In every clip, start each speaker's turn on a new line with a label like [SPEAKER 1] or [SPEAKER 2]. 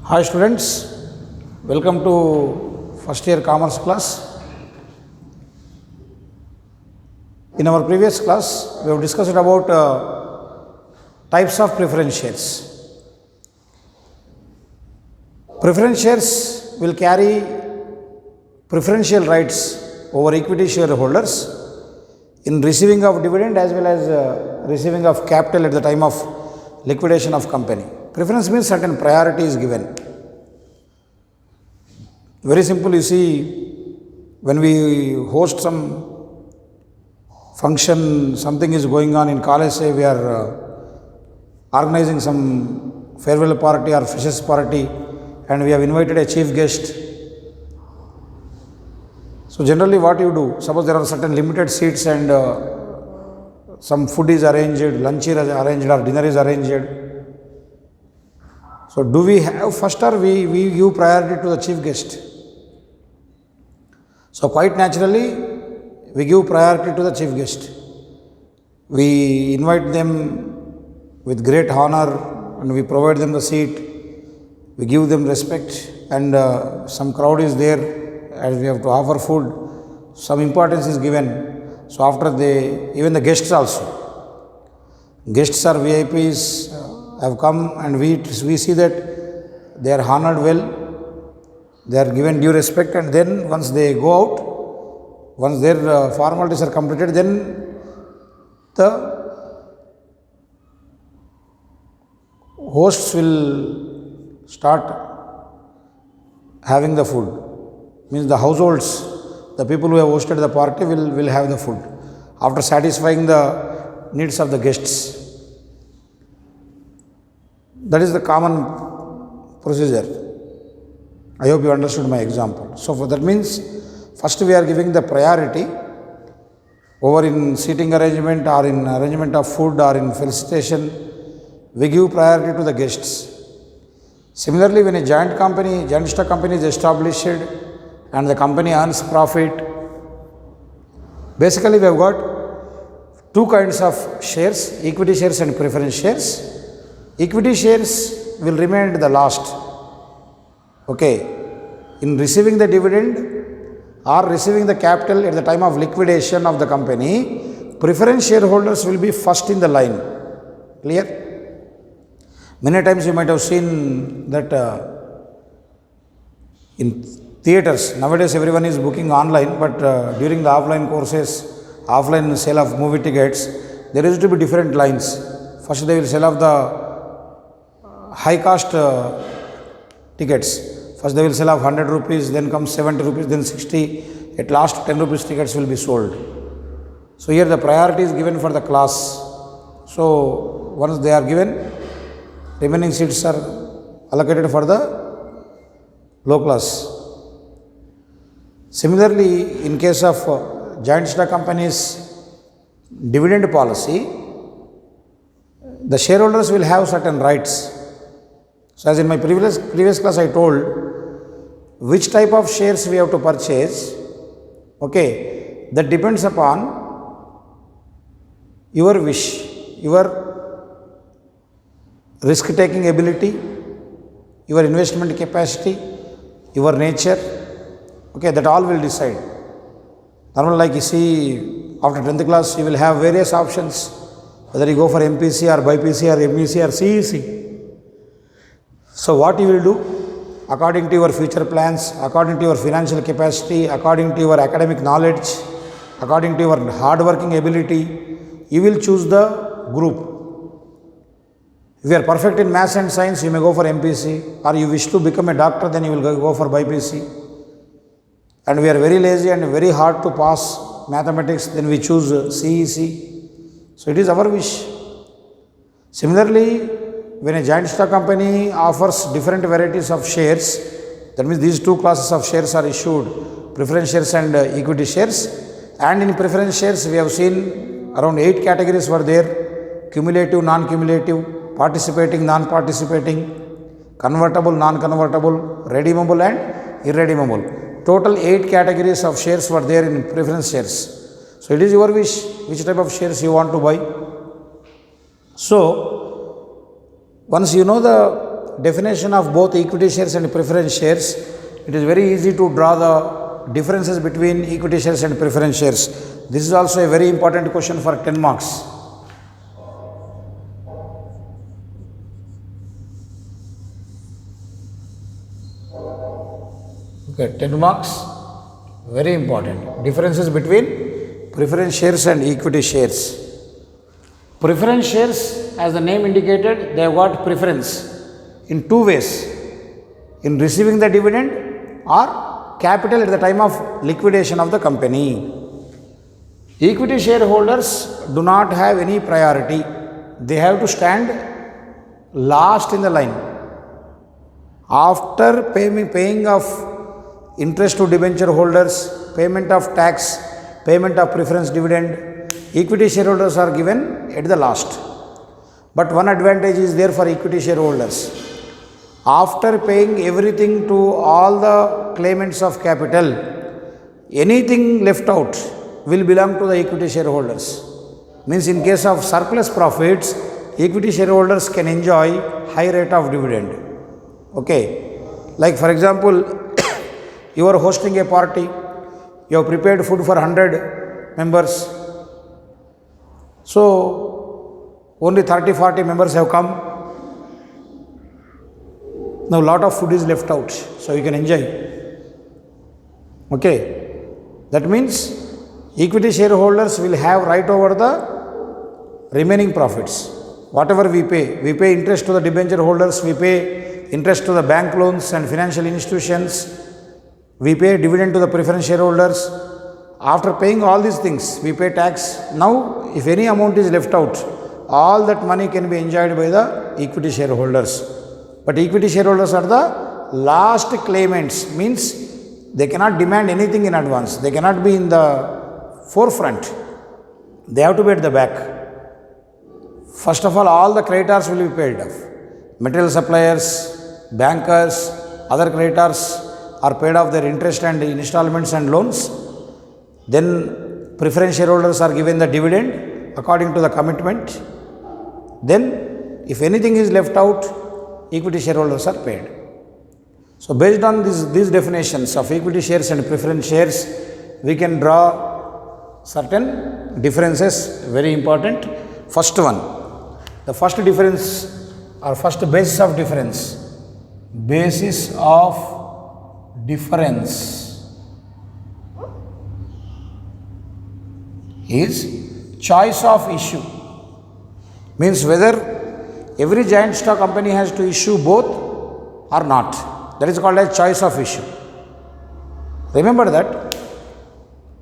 [SPEAKER 1] Hi students, welcome to first year commerce class. In our previous class, we have discussed about types of preference shares. Preference shares will carry preferential rights over equity shareholders in receiving of dividend as well as receiving of capital at the time of liquidation of company. Preference means certain priority is given. Very simple, you see, when we host some function, something is going on in college, say we are organizing some farewell party or freshers party and we have invited a chief guest. So generally what you do, suppose there are certain limited seats and some food is arranged, lunch is arranged or dinner is arranged. So do we have first or we give priority to the chief guest? So quite naturally, we give priority to the chief guest. We invite them with great honor and we provide them the seat. We give them respect and some crowd is there as we have to offer food. Some importance is given. So after even the guests also. Guests are VIPs, have come and we see that they are honored well, they are given due respect, and then once they go out, once their formalities are completed, then the hosts will start having the food. Means the households, the people who have hosted the party will have the food after satisfying the needs of the guests. That is the common procedure. I hope you understood my example. So that means first we are giving the priority over in seating arrangement or in arrangement of food or in felicitation. We give priority to the guests. Similarly, when a joint stock company is established and the company earns profit, basically we have got two kinds of shares, equity shares and preference shares. Equity shares will remain at the last. Okay. In receiving the dividend or receiving the capital at the time of liquidation of the company, preference shareholders will be first in the line. Clear? Many times you might have seen that in theaters, nowadays everyone is booking online, but during the offline courses, offline sale of movie tickets, there used to be different lines. First they will sell off the high cost tickets. First they will sell off 100 rupees, then comes 70 rupees, then 60. At last 10 rupees tickets will be sold. So here the priority is given for the class. So once they are given, remaining seats are allocated for the low class. Similarly, in case of joint stock companies dividend policy, the shareholders will have certain rights. So as in my previous class I told which type of shares we have to purchase, okay, that depends upon your wish, your risk taking ability, your investment capacity, your nature, okay, that all will decide. Normally, like you see, after 10th class you will have various options, whether you go for MPC or BPC or MEC or CEC. So what you will do? According to your future plans, according to your financial capacity, according to your academic knowledge, according to your hard working ability, you will choose the group. If you are perfect in maths and science, you may go for MPC, or you wish to become a doctor, then you will go for BPC. And we are very lazy and very hard to pass mathematics, then we choose CEC. So it is our wish. Similarly, when a joint stock company offers different varieties of shares, that means these two classes of shares are issued, preference shares and equity shares. And in preference shares, we have seen around 8 categories were there: cumulative, non-cumulative, participating, non-participating, convertible, non-convertible, redeemable and irredeemable. Total 8 categories of shares were there in preference shares. So it is your wish which type of shares you want to buy. So once you know the definition of both equity shares and preference shares, it is very easy to draw the differences between equity shares and preference shares. This is also a very important question for 10 marks. Okay, 10 marks, very important. Differences between preference shares and equity shares. Preference shares, as the name indicated, they have got preference in two ways: in receiving the dividend or capital at the time of liquidation of the company. Equity shareholders do not have any priority. They have to stand last in the line. After paying of interest to debenture holders, payment of tax, payment of preference dividend, equity shareholders are given at the last. But one advantage is there for equity shareholders. After paying everything to all the claimants of capital, anything left out will belong to the equity shareholders. Means in case of surplus profits, equity shareholders can enjoy high rate of dividend. Okay. Like for example, you are hosting a party, you have prepared food for 100 members. So, only 30-40 members have come. Now, lot of food is left out, so you can enjoy. Okay. That means equity shareholders will have right over the remaining profits. Whatever we pay interest to the debenture holders, we pay interest to the bank loans and financial institutions, we pay dividend to the preference shareholders. After paying all these things, we pay tax. Now, if any amount is left out, all that money can be enjoyed by the equity shareholders. But equity shareholders are the last claimants, means they cannot demand anything in advance. They cannot be in the forefront. They have to be at the back. First of all the creditors will be paid off. Material suppliers, bankers, other creditors are paid off their interest and installments and loans. Then preference shareholders are given the dividend according to the commitment. Then if anything is left out, equity shareholders are paid. So based on these definitions of equity shares and preference shares, we can draw certain differences, very important. First one, the first difference or first basis of difference is choice of issue. Means whether every giant stock company has to issue both or not. That is called as choice of issue. Remember that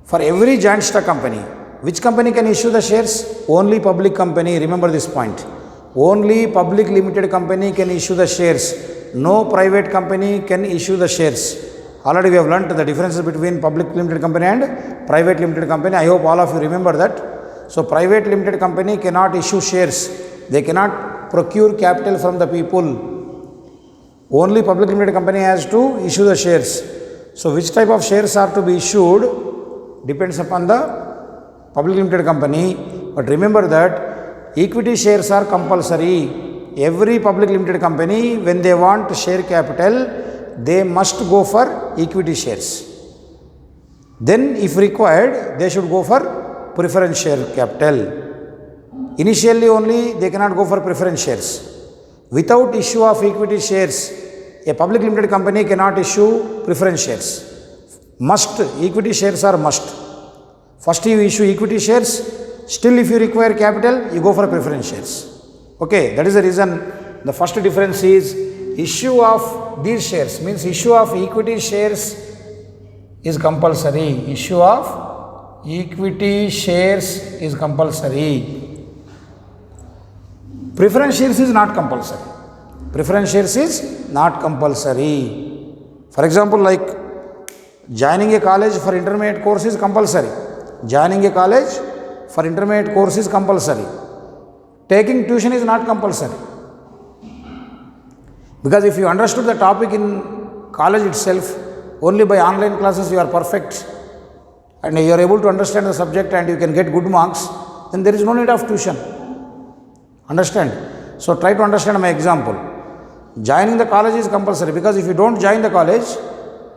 [SPEAKER 1] for every giant stock company, which company can issue the shares? Only public company. Remember this point. Only public limited company can issue the shares. No private company can issue the shares. Already we have learnt the differences between public limited company and private limited company. I hope all of you remember that. So private limited company cannot issue shares. They cannot procure capital from the people. Only public limited company has to issue the shares. So which type of shares are to be issued depends upon the public limited company. But remember that equity shares are compulsory. Every public limited company, when they want share capital, they must go for equity shares. Then if required, they should go for preference share capital. Initially only they cannot go for preference shares. Without issue of equity shares, a public limited company cannot issue preference shares. Must, equity shares are must. First you issue equity shares, still if you require capital, you go for preference shares. Okay, that is the reason. The first difference is issue of these shares, means issue of equity shares is compulsory. Issue of equity shares is compulsory. Preference shares is not compulsory. Preference shares is not compulsory. For example, like joining a college for intermediate course is compulsory. Joining a college for intermediate course is compulsory. Taking tuition is not compulsory. Because if you understood the topic in college itself, only by online classes you are perfect and you are able to understand the subject and you can get good marks, then there is no need of tuition. Understand? So try to understand my example. Joining the college is compulsory, because if you don't join the college,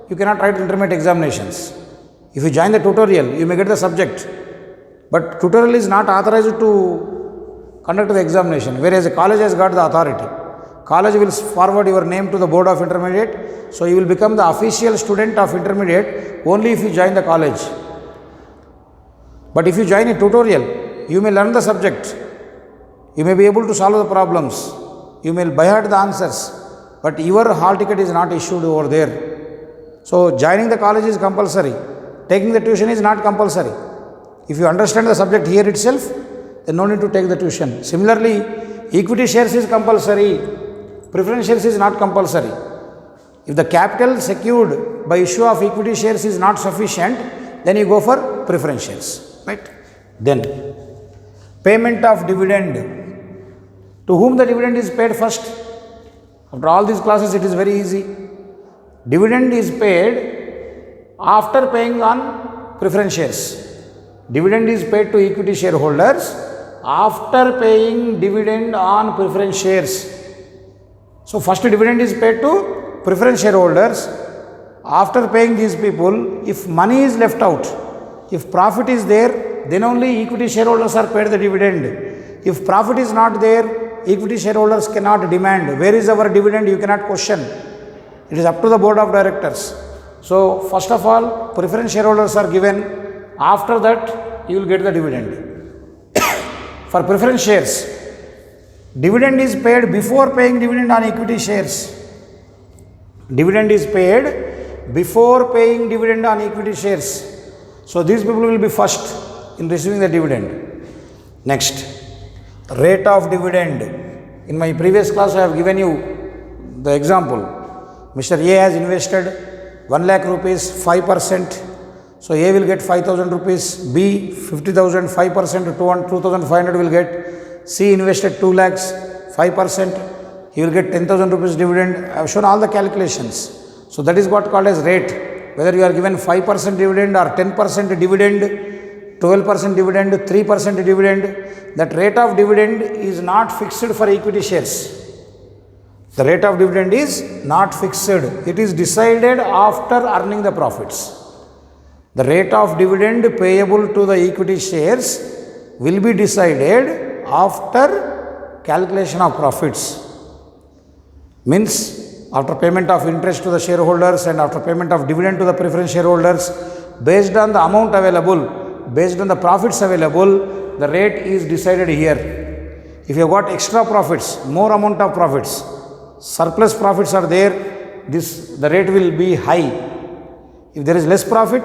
[SPEAKER 1] you cannot write intermediate examinations. If you join the tutorial, you may get the subject, but tutorial is not authorized to conduct the examination, whereas the college has got the authority. College will forward your name to the board of intermediate, so you will become the official student of intermediate only if you join the college. But if you join a tutorial, you may learn the subject, you may be able to solve the problems, you may by heart the answers, but your hall ticket is not issued over there. So joining the college is compulsory, taking the tuition is not compulsory. If you understand the subject here itself, then no need to take the tuition. Similarly, equity shares is compulsory, preference shares is not compulsory. If the capital secured by issue of equity shares is not sufficient, then you go for preference shares, right? Then payment of dividend. To whom the dividend is paid first? After all these classes, it is very easy. Dividend is paid after paying on preference shares. Dividend is paid to equity shareholders after paying dividend on preference shares. So first dividend is paid to preference shareholders. After paying these people, if money is left out, if profit is there, then only equity shareholders are paid the dividend. If profit is not there, equity shareholders cannot demand, where is our dividend? You cannot question. It is up to the board of directors. So first of all, preference shareholders are given. After that, you will get the dividend. For preference shares, dividend is paid before paying dividend on equity shares. Dividend is paid before paying dividend on equity shares. So these people will be first in receiving the dividend. Next, rate of dividend. In my previous class, I have given you the example. Mr. A has invested 1 lakh rupees, 5%. So A will get 5,000 rupees, B 50,000, 5%, 2,500 will get. C invested 2 lakhs, 5%, he will get 10,000 rupees dividend. I have shown all the calculations. So that is what called as rate. Whether you are given 5% dividend or 10% dividend, 12% dividend, 3% dividend, that rate of dividend is not fixed for equity shares. The rate of dividend is not fixed. It is decided after earning the profits. The rate of dividend payable to the equity shares will be decided after calculation of profits. Means after payment of interest to the shareholders and after payment of dividend to the preference shareholders, based on the amount available, based on the profits available, the rate is decided here. If you have got extra profits, more amount of profits, surplus profits are there, the rate will be high. If there is less profit,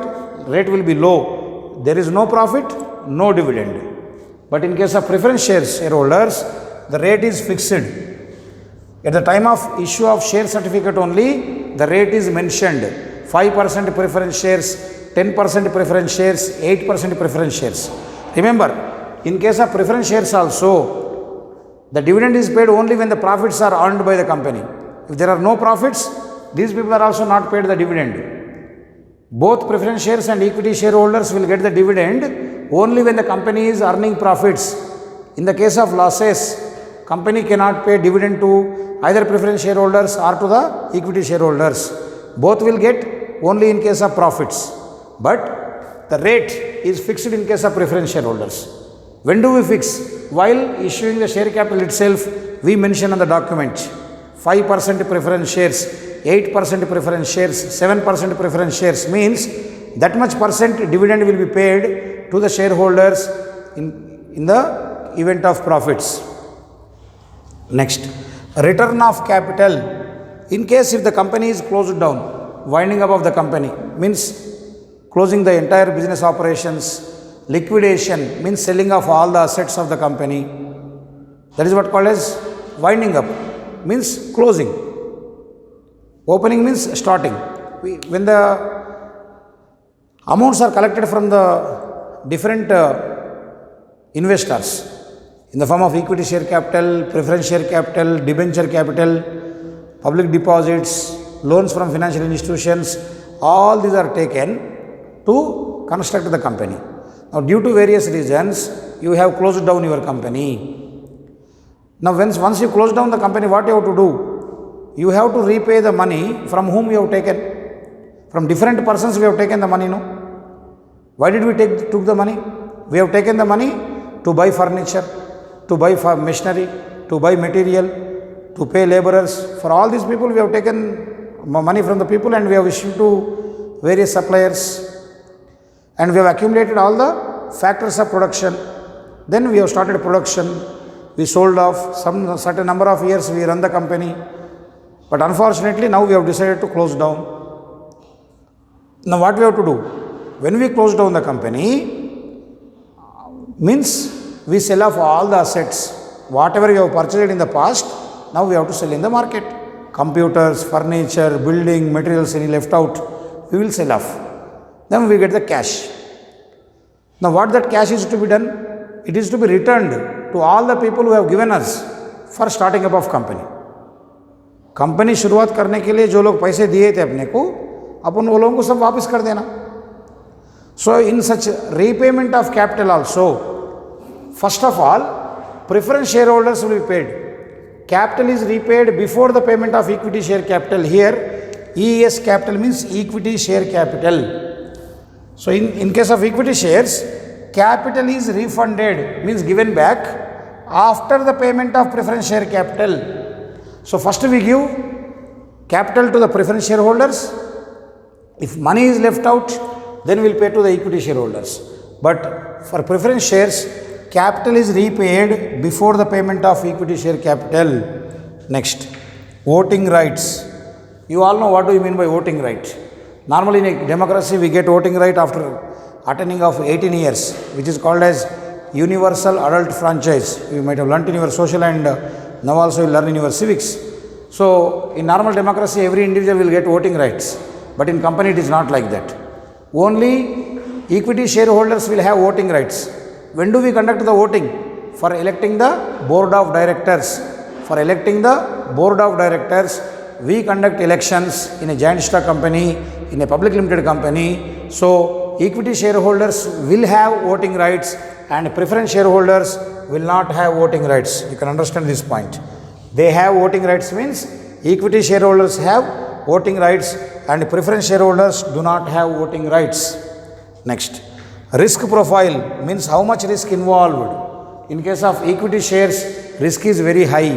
[SPEAKER 1] rate will be low. There is no profit, no dividend. But in case of preference shareholders, the rate is fixed. At the time of issue of share certificate only, the rate is mentioned. 5% preference shares, 10% preference shares, 8% preference shares. Remember, in case of preference shares also, the dividend is paid only when the profits are earned by the company. If there are no profits, these people are also not paid the dividend. Both preference shares and equity shareholders will get the dividend only when the company is earning profits. In the case of losses, company cannot pay dividend to either preference shareholders or to the equity shareholders. Both will get only in case of profits. But the rate is fixed in case of preference shareholders. When do we fix? While issuing the share capital itself, we mention on the document 5% preference shares, 8% preference shares, 7% preference shares, means that much percent dividend will be paid to the shareholders in the event of profits. Next, return of capital. In case if the company is closed down, winding up of the company means closing the entire business operations, liquidation means selling of all the assets of the company. That is what called as winding up, means closing. Opening means starting. When the amounts are collected from the different investors in the form of equity share capital, preference share capital, debenture capital, public deposits, loans from financial institutions, all these are taken to construct the company. Now, due to various reasons, you have closed down your company. Now, once you close down the company, what you have to do? you have to repay the money from whom you have taken. From different persons we have taken the money, no? Why did we took the money? We have taken the money to buy furniture, to buy machinery, to buy material, to pay laborers. For all these people we have taken money from the people and we have issued to various suppliers. And we have accumulated all the factors of production. Then we have started production. We sold off some certain number of years, we run the company. But unfortunately now we have decided to close down. Now what we have to do? When we close down the company, means we sell off all the assets. Whatever we have purchased in the past, now we have to sell in the market. Computers, furniture, building, materials, any left out, we will sell off. Then we get the cash. Now what that cash is to be done? It is to be returned to all the people who have given us for starting up of company. Company शुरुआत करने के लिए जो लोग पैसे दिए थे अपने को, अपन वो लोगों को सब वापस कर देना. So in such repayment of capital also, first of all, preference shareholders will be paid. Capital is repaid before the payment of equity share capital. Here ES capital means equity share capital. So in case of equity shares, capital is refunded, means given back after the payment of preference share capital. So first we give capital to the preference shareholders. If money is left out, then we will pay to the equity shareholders. But for preference shares, capital is repaid before the payment of equity share capital. Next, voting rights. You all know what do you mean by voting right. Normally in a democracy we get voting right after attaining of 18 years, which is called as universal adult franchise. You might have learnt in your social and now also you learn in your civics. So in normal democracy every individual will get voting rights, but in company it is not like that. Only equity shareholders will have voting rights. When do we conduct the voting? For electing the board of directors. For electing the board of directors, we conduct elections in a joint stock company, in a public limited company. So equity shareholders will have voting rights and preference shareholders will not have voting rights. You can understand this point. They have voting rights means equity shareholders have voting rights and preference shareholders do not have voting rights. Next, risk profile means how much risk involved. In case of equity shares, risk is very high.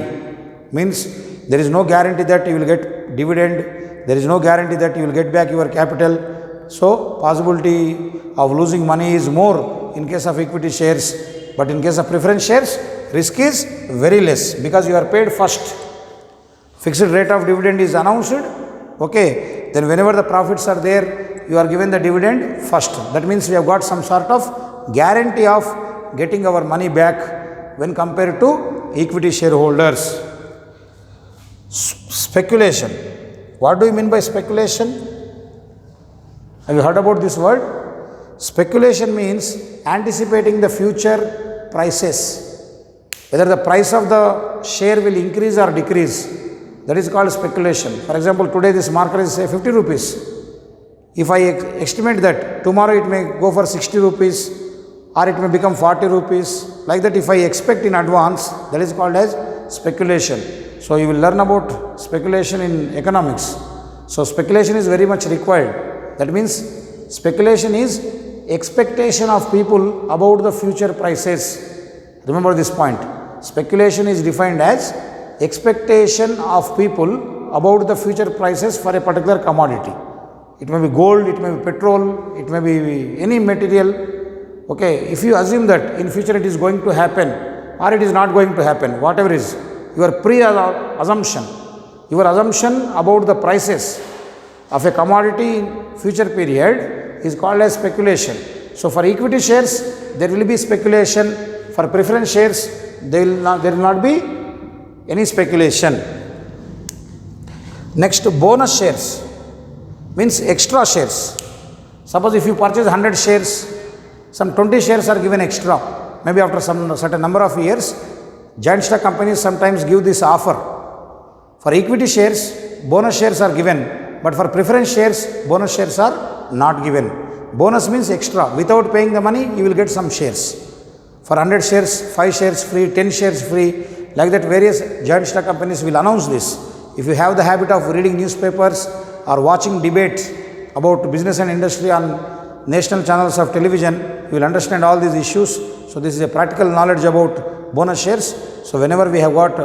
[SPEAKER 1] Means there is no guarantee that you will get dividend. There is no guarantee that you will get back your capital. So possibility of losing money is more in case of equity shares. But in case of preference shares, risk is very less because you are paid first. Fixed rate of dividend is announced. Okay, then whenever the profits are there, you are given the dividend first. That means we have got some sort of guarantee of getting our money back when compared to equity shareholders. Speculation. What do you mean by speculation? Have you heard about this word? Speculation means anticipating the future prices. Whether the price of the share will increase or decrease. That is called speculation. For example, today this market is say 50 rupees. If I estimate that tomorrow it may go for 60 rupees or it may become 40 rupees. Like that if I expect in advance, that is called as speculation. So you will learn about speculation in economics. So speculation is very much required. That means speculation is expectation of people about the future prices. Remember this point. Speculation is defined as expectation of people about the future prices for a particular commodity. It may be gold, it may be petrol, it may be any material. Okay, if you assume that in future it is going to happen or it is not going to happen, whatever is, your pre-assumption, your assumption about the prices of a commodity in future period is called as speculation. So for equity shares, there will be speculation. For preference shares, there will not be any speculation. Next, bonus shares means extra shares. Suppose if you purchase 100 shares, some 20 shares are given extra. Maybe after some certain number of years, joint stock companies sometimes give this offer. For equity shares, bonus shares are given, but for preference shares, bonus shares are not given. Bonus means extra. Without paying the money, you will get some shares. For 100 shares, 5 shares free, 10 shares free. Like that, various joint stock companies will announce this. If you have the habit of reading newspapers or watching debates about business and industry on national channels of television, you will understand all these issues. So this is a practical knowledge about bonus shares. So whenever we have got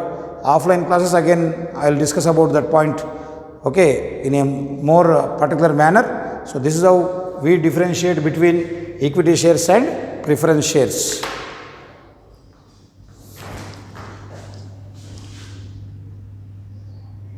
[SPEAKER 1] offline classes, again I will discuss about that point, okay, in a more particular manner. So this is how we differentiate between equity shares and preference shares.